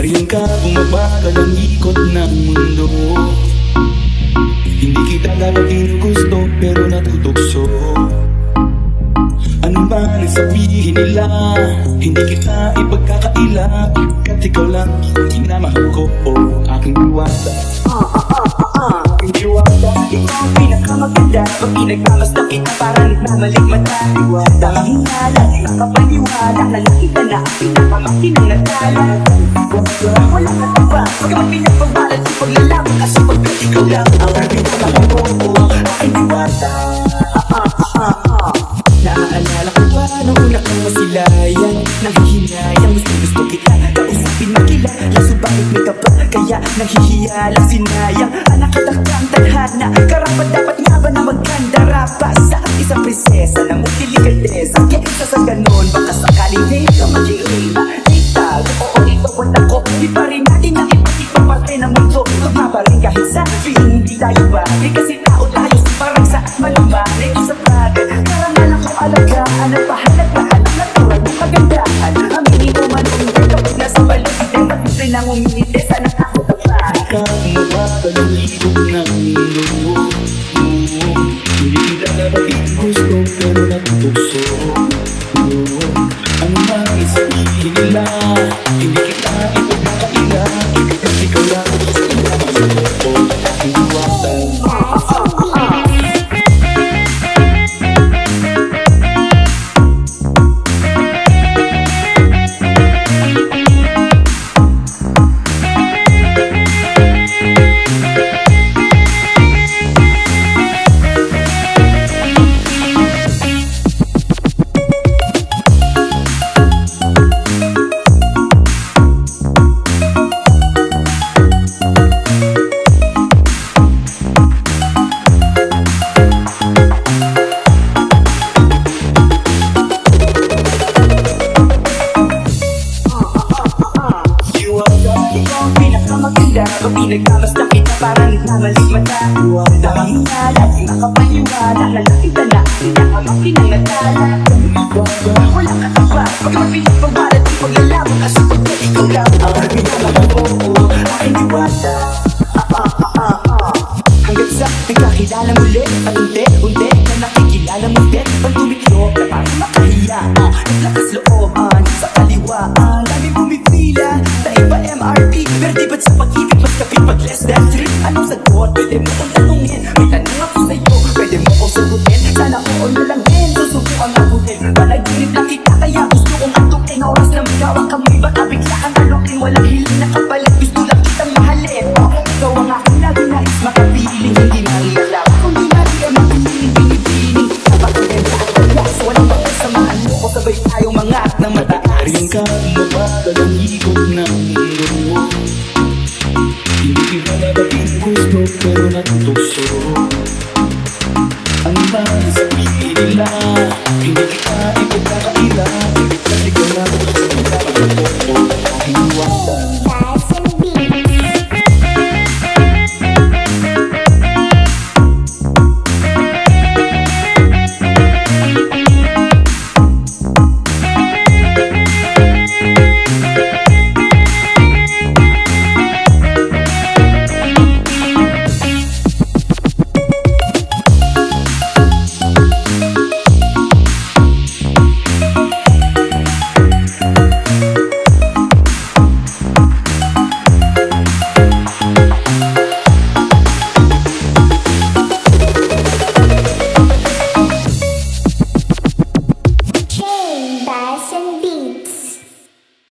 Ariyan ka, bumabagal ang ikot ng mundo. Hindi kita dapat ginugusto, pero natutukso. Ano ba ang sabihin nila? Hindi kita ipagkakaila, kat ikaw lang minamahal ko, aking diwata. Aking diwata, ikaw ang pinakamaganda. Pag pinagmamasdan kita, parang nagmamalik mata. Diwata ang hinala, nakapaniwala na nakita na ang pinakamakinang natala. Wala ka na ba? Pag ang pinagpagbalat sa paglalaban, kasi pagkat ikaw lang ang pinamahal ko, aking diwata. Naaalala ko pa nung una kang masilayan, nanghihinayang gusto kita kausapin makilala, subalit may kapa, kaya nanghihiyalang sinayang. Anak katakang tadhana, karapat dapat nga ba na magkandara pa sa isang prinsesa na multilikadesa. Kaya isa sa ganon, baka sakaling dito maging reyna. Itago, oo, ikaw at ako, di pa rin natin ang iba't ibang parte ng mundo. Tugma pa rin kahit sa feeling hindi tayo bagay, kasi tao tayo parang sa malumanay. Isa bagay, alagaan at pahalagaan ang natural ng kagandahan. Aminin mo man kung hindi kapag nasa paligid, pati rin ang uminite, sana ako tapat. Ikaw bumabagal ang ikot ng mundo. Hindi kita dapat gusto, pero natutukso. Ano ba ang sabihin nila? Hindi kita ipagkakaila, kat ikaw lang minamahal ko, aking diwata. Pag pinagmamasdan kita, parang nagmamalik mata. Tamang hinala, nakapaniwala na nakita na pinakamakinang natala. Wala ka na ba? Pag pinagpagbalat ang paglalaban, kasi pagkat ikaw lang ang minamahal ko, aking diwata. Hanggang sa nagkakilala muli, at unti-unti na nakikilala mo din. Pag tumiklop na parang makahiya, naglakas looban sa kaliwaan. Lagi bumipila, na iba MRT, pero di ba't sa pag-ibig mas kapit pag less than 3? Anong sagot? Pwede mo kong tanungin. May tanong ako sa'yo, pwede mo kong sagutin. Sana ko na lang din, susubukan abutin. Panaginip lang kita, kaya gusto kong antukin. Oras na magawang kamoy, baka bigla ang alukin. Walang hiling na kapalit, gusto lang kitang mahalin. Ikaw ang aking lagi nais makapiling. Hindi nangyalam, kung di nariyan mapiling. Pinipiling, napakaganda at paglas. Walang pagkasamahan mo ko, sabay tayong mangat ng mataas. Ariyan ka, bumabagal ang ikot ng mundo. Hindi kita dapat gusto, pero natutukso.